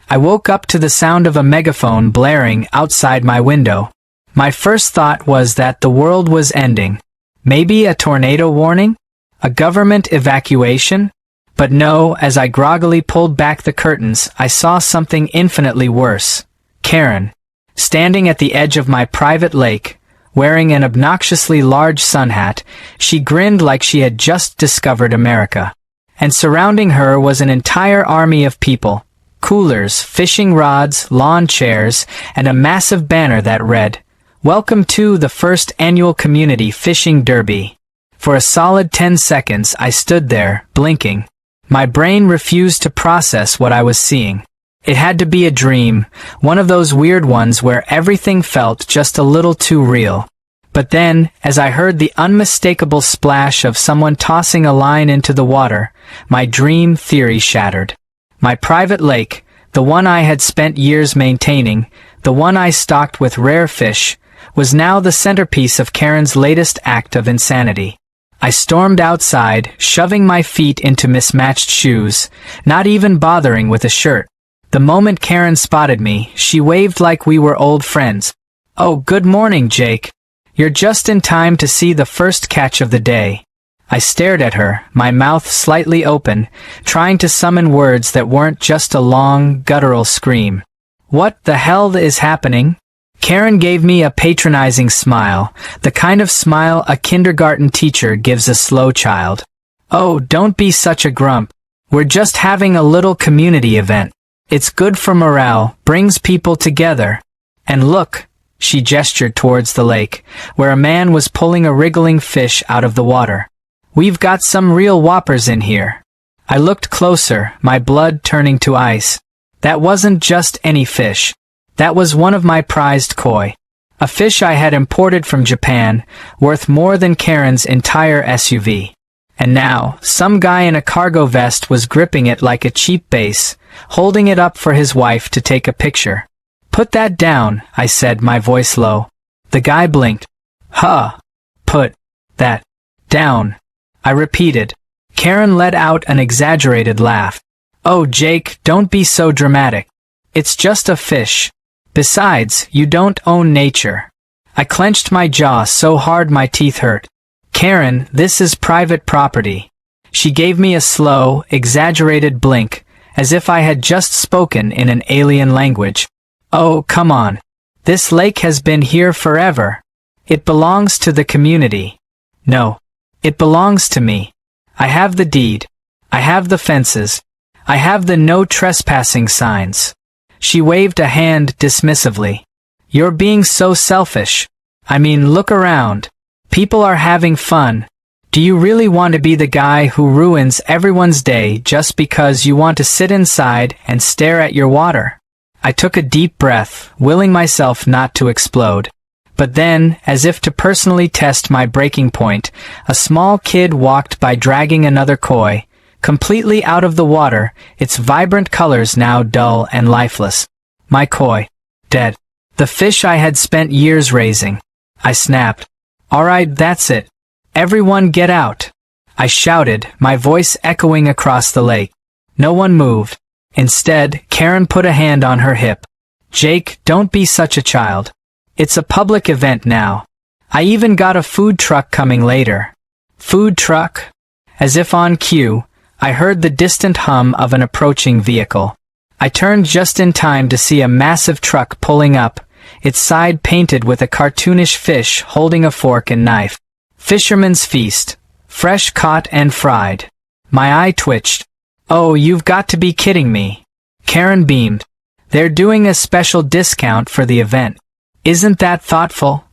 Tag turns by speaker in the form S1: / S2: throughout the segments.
S1: I woke up to the sound of a megaphone blaring outside my window. My first thought was that the world was ending. Maybe a tornado warning? A government evacuation? But no, as I groggily pulled back the curtains, I saw something infinitely worse. Karen, standing at the edge of my private lake, wearing an obnoxiously large sun hat, she grinned like she had just discovered America. And surrounding her was an entire army of people. Coolers, fishing rods, lawn chairs, and a massive banner that read, "Welcome to the first annual Community Fishing Derby." For a solid 10 seconds I stood there, blinking. My brain refused to process what I was seeing. It had to be a dream, one of those weird ones where everything felt just a little too real. But then, as I heard the unmistakable splash of someone tossing a line into the water, my dream theory shattered. My private lake, the one I had spent years maintaining, the one I stocked with rare fish, was now the centerpiece of Karen's latest act of insanity. I stormed outside, shoving my feet into mismatched shoes, not even bothering with a shirt. The moment Karen spotted me, she waved like we were old friends. "Oh, good morning, Jake. You're just in time to see the first catch of the day." I stared at her, my mouth slightly open, trying to summon words that weren't just a long, guttural scream. "What the hell is happening?" Karen gave me a patronizing smile, the kind of smile a kindergarten teacher gives a slow child. "Oh, don't be such a grump. We're just having a little community event. It's good for morale, brings people together. And look," she gestured towards the lake, where a man was pulling a wriggling fish out of the water. "We've got some real whoppers in here." I looked closer, my blood turning to ice. That wasn't just any fish. That was one of my prized koi. A fish I had imported from Japan, worth more than Karen's entire SUV. And now, some guy in a cargo vest was gripping it like a cheap base, holding it up for his wife to take a picture. "Put that down," I said, my voice low. The guy blinked. "Huh. Put that down," I repeated. Karen let out an exaggerated laugh. "Oh, Jake, don't be so dramatic. It's just a fish. Besides, you don't own nature." I clenched my jaw so hard my teeth hurt. "Karen, this is private property." She gave me a slow, exaggerated blink, as if I had just spoken in an alien language. "Oh, come on. This lake has been here forever. It belongs to the community." "No. It belongs to me. I have the deed. I have the fences. I have the no trespassing signs." She waved a hand dismissively. "You're being so selfish. I mean, look around. People are having fun. Do you really want to be the guy who ruins everyone's day just because you want to sit inside and stare at your water?" I took a deep breath, willing myself not to explode. But then, as if to personally test my breaking point, a small kid walked by dragging another koi, completely out of the water, its vibrant colors now dull and lifeless. My koi. Dead. The fish I had spent years raising. I snapped. "All right, that's it. Everyone get out," I shouted, my voice echoing across the lake. No one moved. Instead, Karen put a hand on her hip. "Jake, don't be such a child. It's a public event now. I even got a food truck coming later." "Food truck?" As if on cue, I heard the distant hum of an approaching vehicle. I turned just in time to see a massive truck pulling up, its side painted with a cartoonish fish holding a fork and knife. "Fisherman's Feast. Fresh caught and fried." My eye twitched. "Oh, you've got to be kidding me." Karen beamed. "They're doing a special discount for the event. Isn't that thoughtful?"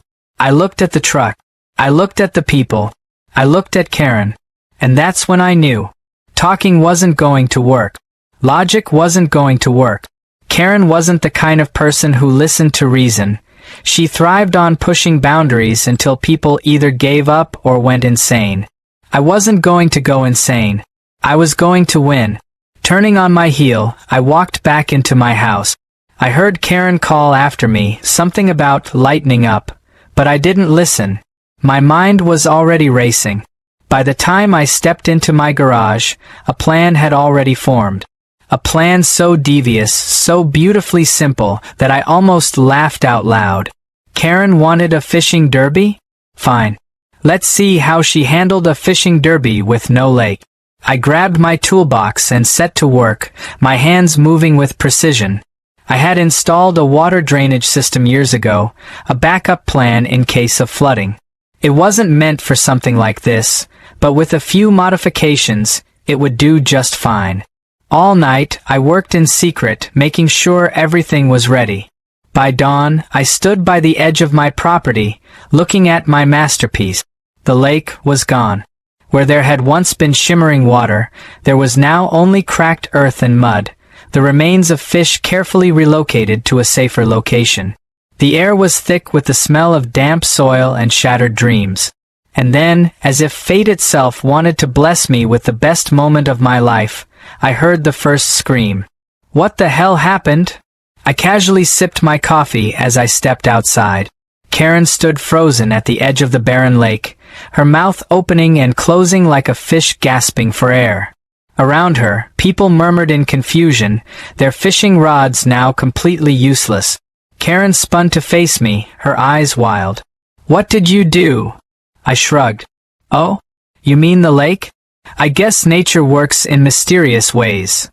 S1: I looked at the truck. I looked at the people. I looked at Karen. And that's when I knew. Talking wasn't going to work. Logic wasn't going to work. Karen wasn't the kind of person who listened to reason. She thrived on pushing boundaries until people either gave up or went insane. I wasn't going to go insane. I was going to win. Turning on my heel, I walked back into my house. I heard Karen call after me, something about lightening up, but I didn't listen. My mind was already racing. By the time I stepped into my garage, a plan had already formed. A plan so devious, so beautifully simple, that I almost laughed out loud. Karen wanted a fishing derby? Fine. Let's see how she handled a fishing derby with no lake. I grabbed my toolbox and set to work, my hands moving with precision. I had installed a water drainage system years ago, a backup plan in case of flooding. It wasn't meant for something like this, but with a few modifications, it would do just fine. All night, I worked in secret, making sure everything was ready. By dawn, I stood by the edge of my property, looking at my masterpiece. The lake was gone. Where there had once been shimmering water, there was now only cracked earth and mud, the remains of fish carefully relocated to a safer location. The air was thick with the smell of damp soil and shattered dreams. And then, as if fate itself wanted to bless me with the best moment of my life, I heard the first scream. What the hell happened? I casually sipped my coffee as I stepped outside. Karen stood frozen at the edge of the barren lake, her mouth opening and closing like a fish gasping for air. Around her, people murmured in confusion, their fishing rods now completely useless. Karen spun to face me, her eyes wild. What did you do? I shrugged. Oh? You mean the lake? I guess nature works in mysterious ways.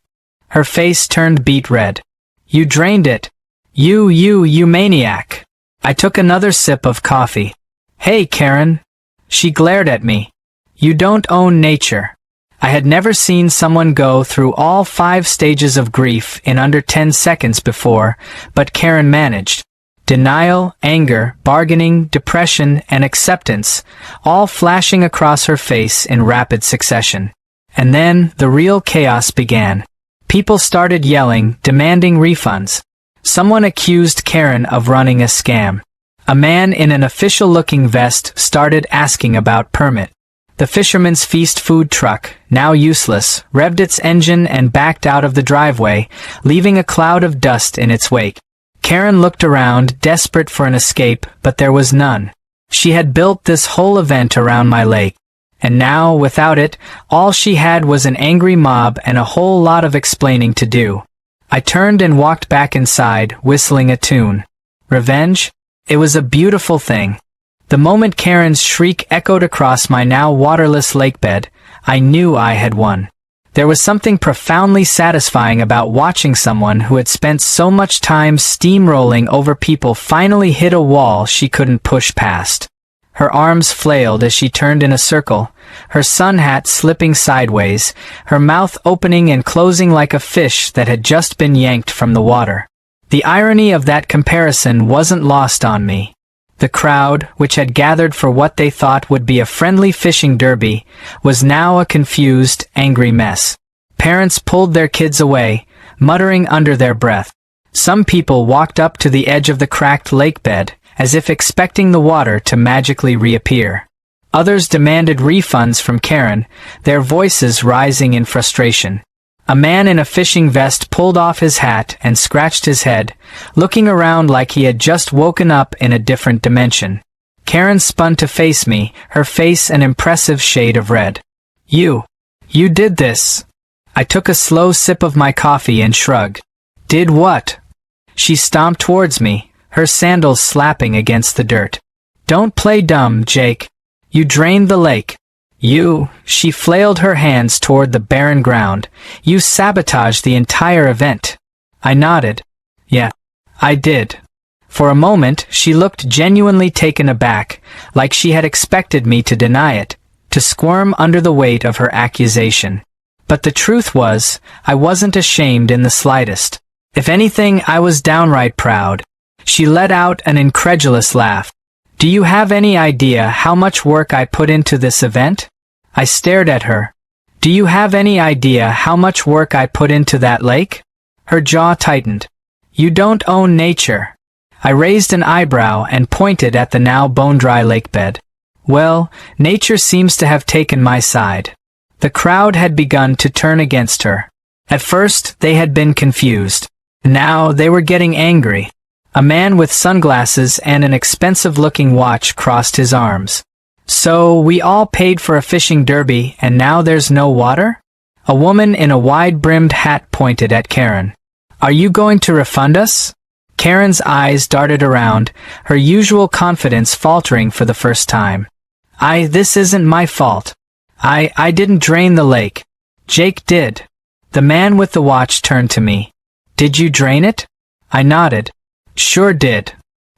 S1: Her face turned beet red. You drained it. You maniac. I took another sip of coffee. Hey, Karen. She glared at me. You don't own nature. I had never seen someone go through all 5 stages of grief in under 10 seconds before, but Karen managed. Denial, anger, bargaining, depression, and acceptance, all flashing across her face in rapid succession. And then the real chaos began. People started yelling, demanding refunds. Someone accused Karen of running a scam. A man in an official-looking vest started asking about permit. The Fisherman's Feast food truck, now useless, revved its engine and backed out of the driveway, leaving a cloud of dust in its wake. Karen looked around, desperate for an escape, but there was none. She had built this whole event around my lake. And now, without it, all she had was an angry mob and a whole lot of explaining to do. I turned and walked back inside, whistling a tune. Revenge? It was a beautiful thing. The moment Karen's shriek echoed across my now waterless lakebed, I knew I had won. There was something profoundly satisfying about watching someone who had spent so much time steamrolling over people finally hit a wall she couldn't push past. Her arms flailed as she turned in a circle, her sun hat slipping sideways, her mouth opening and closing like a fish that had just been yanked from the water. The irony of that comparison wasn't lost on me. The crowd, which had gathered for what they thought would be a friendly fishing derby, was now a confused, angry mess. Parents pulled their kids away, muttering under their breath. Some people walked up to the edge of the cracked lakebed, as if expecting the water to magically reappear. Others demanded refunds from Karen, their voices rising in frustration. A man in a fishing vest pulled off his hat and scratched his head, looking around like he had just woken up in a different dimension. Karen spun to face me, her face an impressive shade of red. You did this. I took a slow sip of my coffee and shrugged. Did what? She stomped towards me, her sandals slapping against the dirt. Don't play dumb, Jake. You drained the lake. She flailed her hands toward the barren ground. You sabotaged the entire event. I nodded. Yeah, I did. For a moment, she looked genuinely taken aback, like she had expected me to deny it, to squirm under the weight of her accusation. But the truth was, I wasn't ashamed in the slightest. If anything, I was downright proud. She let out an incredulous laugh. Do you have any idea how much work I put into this event? I stared at her. Do you have any idea how much work I put into that lake? Her jaw tightened. You don't own nature. I raised an eyebrow and pointed at the now bone-dry lakebed. Well, nature seems to have taken my side. The crowd had begun to turn against her. At first, they had been confused. Now they were getting angry. A man with sunglasses and an expensive-looking watch crossed his arms. So, we all paid for a fishing derby and now there's no water? A woman in a wide-brimmed hat pointed at Karen. "Are you going to refund us?" Karen's eyes darted around, her usual confidence faltering for the first time. This isn't my fault. I didn't drain the lake. Jake did." The man with the watch turned to me. "Did you drain it?" I nodded. "Sure did."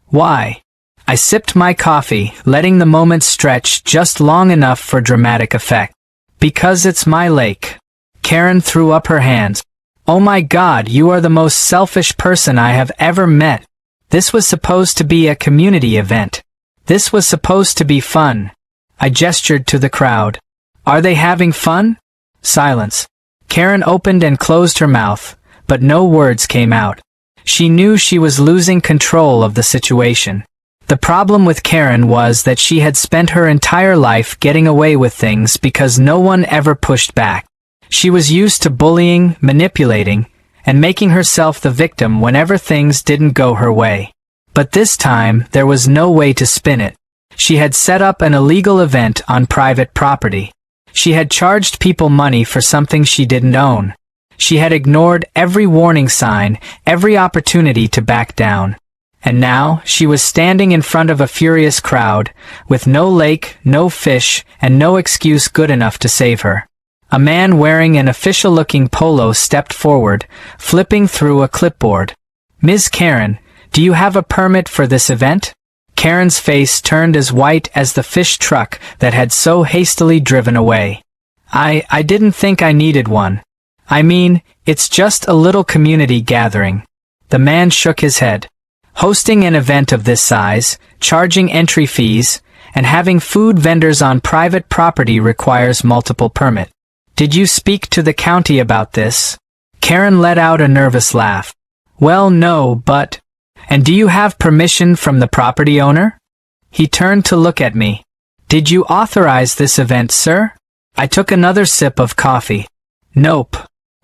S1: "Why?" I sipped my coffee, letting the moment stretch just long enough for dramatic effect. "Because it's my lake." Karen threw up her hands. "Oh my God, you are the most selfish person I have ever met. This was supposed to be a community event. This was supposed to be fun." I gestured to the crowd. "Are they having fun?" Silence. Karen opened and closed her mouth, but no words came out. She knew she was losing control of the situation. The problem with Karen was that she had spent her entire life getting away with things because no one ever pushed back. She was used to bullying, manipulating, and making herself the victim whenever things didn't go her way. But this time, there was no way to spin it. She had set up an illegal event on private property. She had charged people money for something she didn't own. She had ignored every warning sign, every opportunity to back down. And now, she was standing in front of a furious crowd, with no lake, no fish, and no excuse good enough to save her. A man wearing an official-looking polo stepped forward, flipping through a clipboard. "Ms. Karen, do you have a permit for this event?" Karen's face turned as white as the fish truck that had so hastily driven away. I didn't think I needed one. I mean, it's just a little community gathering." The man shook his head. "Hosting an event of this size, charging entry fees, and having food vendors on private property requires multiple permits. Did you speak to the county about this?" Karen let out a nervous laugh. "Well, no, but... And do you have permission from the property owner?" He turned to look at me. "Did you authorize this event, sir?" I took another sip of coffee. "Nope."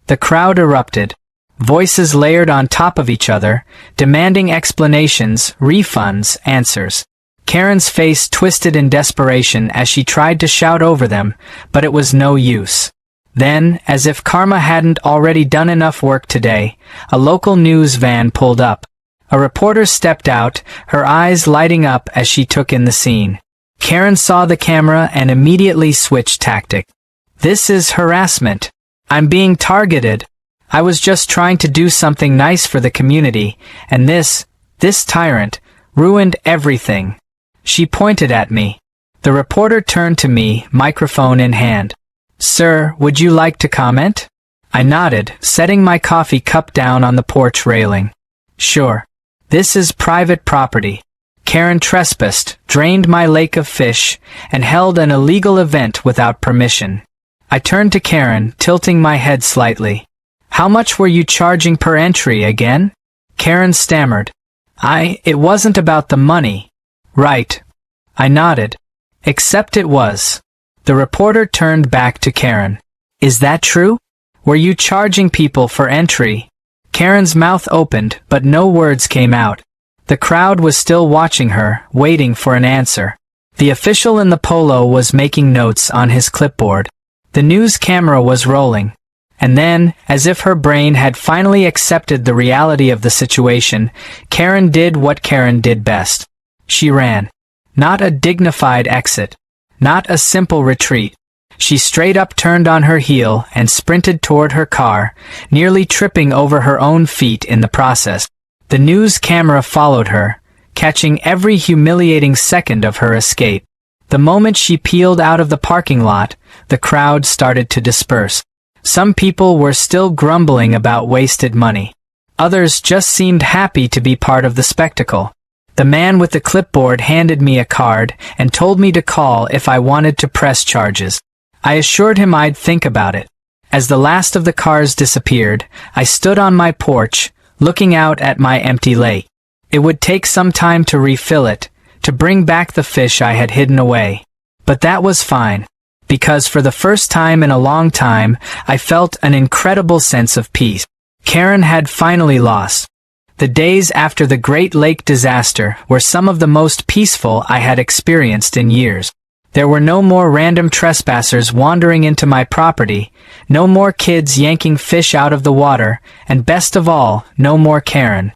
S1: The crowd erupted. Voices layered on top of each other, demanding explanations, refunds, answers. Karen's face twisted in desperation as she tried to shout over them, but it was no use. Then, as if karma hadn't already done enough work today, a local news van pulled up. A reporter stepped out, her eyes lighting up as she took in the scene. Karen saw the camera and immediately switched tactic. "This is harassment. I'm being targeted. I was just trying to do something nice for the community, and this tyrant, ruined everything." She pointed at me. The reporter turned to me, microphone in hand. "Sir, would you like to comment?" I nodded, setting my coffee cup down on the porch railing. "Sure. This is private property. Karen trespassed, drained my lake of fish, and held an illegal event without permission." I turned to Karen, tilting my head slightly. "How much were you charging per entry again?" Karen stammered. It wasn't about the money." "Right." I nodded. "Except it was." The reporter turned back to Karen. "Is that true? Were you charging people for entry?" Karen's mouth opened, but no words came out. The crowd was still watching her, waiting for an answer. The official in the polo was making notes on his clipboard. The news camera was rolling. And then, as if her brain had finally accepted the reality of the situation, Karen did what Karen did best. She ran. Not a dignified exit. Not a simple retreat. She straight up turned on her heel and sprinted toward her car, nearly tripping over her own feet in the process. The news camera followed her, catching every humiliating second of her escape. The moment she peeled out of the parking lot, the crowd started to disperse. Some people were still grumbling about wasted money. Others just seemed happy to be part of the spectacle. The man with the clipboard handed me a card and told me to call if I wanted to press charges. I assured him I'd think about it. As the last of the cars disappeared, I stood on my porch, looking out at my empty lake. It would take some time to refill it, to bring back the fish I had hidden away. But that was fine, because for the first time in a long time, I felt an incredible sense of peace. Karen had finally lost. The days after the Great Lake disaster were some of the most peaceful I had experienced in years. There were no more random trespassers wandering into my property, no more kids yanking fish out of the water, and best of all, no more Karen.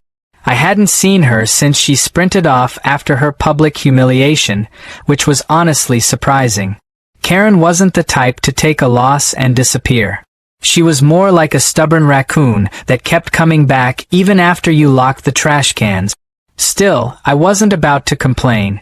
S1: I hadn't seen her since she sprinted off after her public humiliation, which was honestly surprising. Karen wasn't the type to take a loss and disappear. She was more like a stubborn raccoon that kept coming back even after you locked the trash cans. Still, I wasn't about to complain.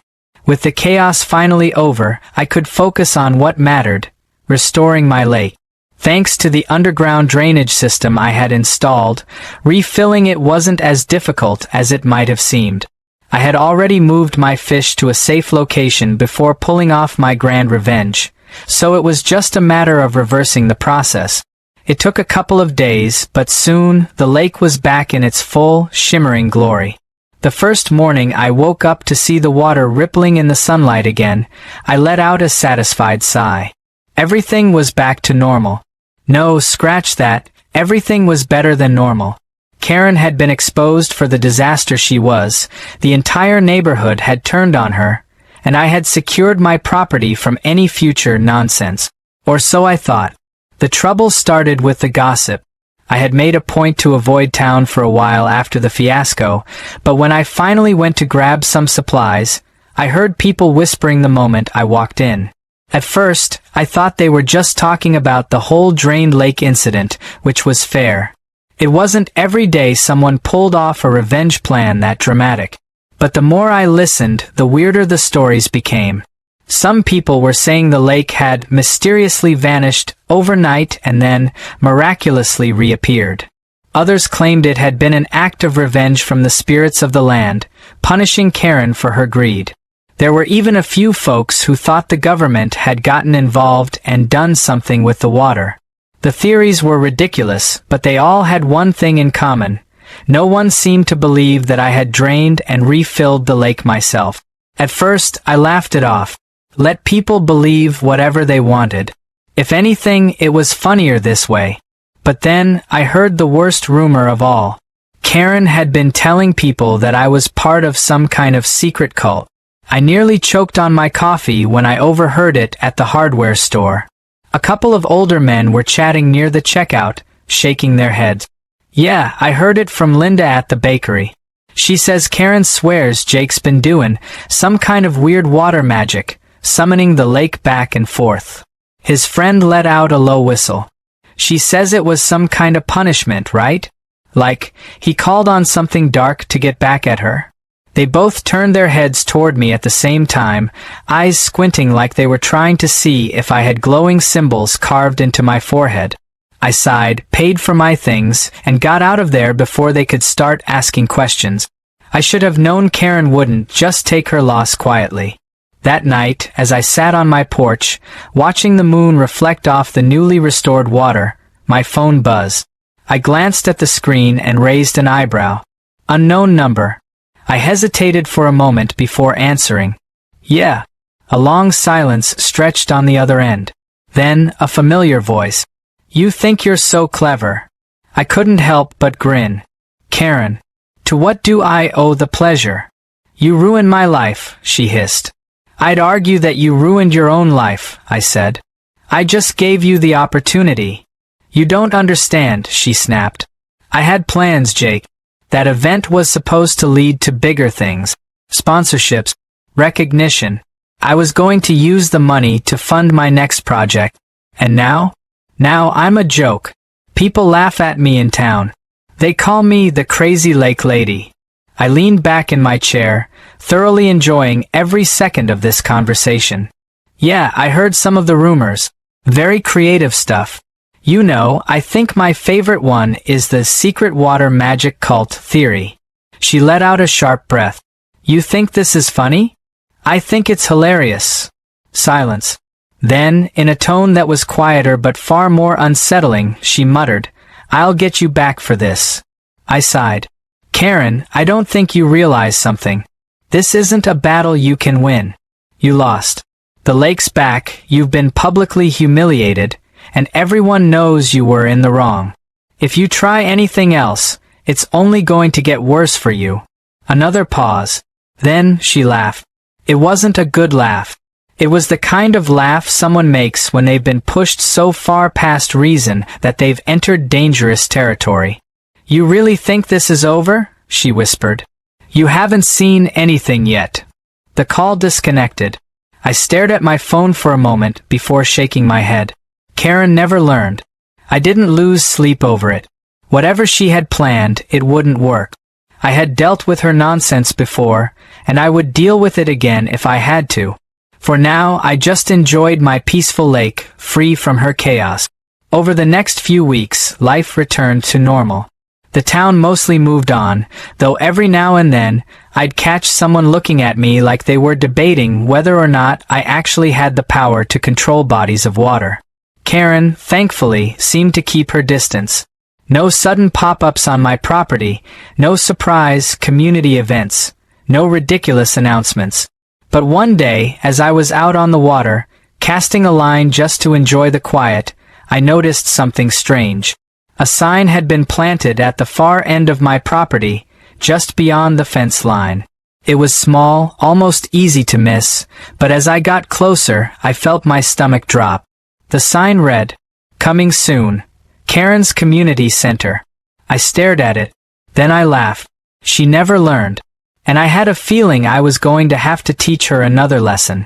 S1: With the chaos finally over, I could focus on what mattered, restoring my lake. Thanks to the underground drainage system I had installed, refilling it wasn't as difficult as it might have seemed. I had already moved my fish to a safe location before pulling off my grand revenge, so it was just a matter of reversing the process. It took a couple of days, but soon the lake was back in its full, shimmering glory. The first morning I woke up to see the water rippling in the sunlight again. I let out a satisfied sigh. Everything was back to normal. No, scratch that, everything was better than normal. Karen had been exposed for the disaster she was, the entire neighborhood had turned on her, and I had secured my property from any future nonsense. Or so I thought. The trouble started with the gossip. I had made a point to avoid town for a while after the fiasco, but when I finally went to grab some supplies, I heard people whispering the moment I walked in. At first, I thought they were just talking about the whole drained lake incident, which was fair. It wasn't every day someone pulled off a revenge plan that dramatic. But the more I listened, the weirder the stories became. Some people were saying the lake had mysteriously vanished overnight and then miraculously reappeared. Others claimed it had been an act of revenge from the spirits of the land, punishing Karen for her greed. There were even a few folks who thought the government had gotten involved and done something with the water. The theories were ridiculous, but they all had one thing in common. No one seemed to believe that I had drained and refilled the lake myself. At first, I laughed it off. Let people believe whatever they wanted. If anything, it was funnier this way. But then, I heard the worst rumor of all. Karen had been telling people that I was part of some kind of secret cult. I nearly choked on my coffee when I overheard it at the hardware store. A couple of older men were chatting near the checkout, shaking their heads. Yeah, I heard it from Linda at the bakery. She says Karen swears Jake's been doing some kind of weird water magic, summoning the lake back and forth. His friend let out a low whistle. She says it was some kind of punishment, right? Like, he called on something dark to get back at her. They both turned their heads toward me at the same time, eyes squinting like they were trying to see if I had glowing symbols carved into my forehead. I sighed, paid for my things, and got out of there before they could start asking questions. I should have known Karen wouldn't just take her loss quietly. That night, as I sat on my porch, watching the moon reflect off the newly restored water, my phone buzzed. I glanced at the screen and raised an eyebrow. Unknown number. I hesitated for a moment before answering. Yeah. A long silence stretched on the other end. Then, a familiar voice. You think you're so clever. I couldn't help but grin. Karen. To what do I owe the pleasure? You ruined my life, she hissed. I'd argue that you ruined your own life, I said. I just gave you the opportunity. You don't understand, she snapped. I had plans, Jake. That event was supposed to lead to bigger things. Sponsorships, recognition. I was going to use the money to fund my next project. And now? Now I'm a joke. People laugh at me in town. They call me the crazy lake lady. I leaned back in my chair, thoroughly enjoying every second of this conversation. Yeah, I heard some of the rumors. Very creative stuff. You know, I think my favorite one is the secret water magic cult theory. She let out a sharp breath. You think this is funny? I think it's hilarious. Silence. Then, in a tone that was quieter but far more unsettling, she muttered, I'll get you back for this. I sighed. Karen, I don't think you realize something. This isn't a battle you can win. You lost. The lake's back, you've been publicly humiliated, and everyone knows you were in the wrong. If you try anything else, it's only going to get worse for you. Another pause. Then she laughed. It wasn't a good laugh. It was the kind of laugh someone makes when they've been pushed so far past reason that they've entered dangerous territory. "You really think this is over?" she whispered. "You haven't seen anything yet." The call disconnected. I stared at my phone for a moment before shaking my head. Karen never learned. I didn't lose sleep over it. Whatever she had planned, it wouldn't work. I had dealt with her nonsense before, and I would deal with it again if I had to. For now, I just enjoyed my peaceful lake, free from her chaos. Over the next few weeks, life returned to normal. The town mostly moved on, though every now and then, I'd catch someone looking at me like they were debating whether or not I actually had the power to control bodies of water. Karen, thankfully, seemed to keep her distance. No sudden pop-ups on my property, no surprise community events, no ridiculous announcements. But one day, as I was out on the water, casting a line just to enjoy the quiet, I noticed something strange. A sign had been planted at the far end of my property, just beyond the fence line. It was small, almost easy to miss, but as I got closer, I felt my stomach drop. The sign read, "Coming soon. Karen's Community Center." I stared at it. Then I laughed. She never learned. And I had a feeling I was going to have to teach her another lesson.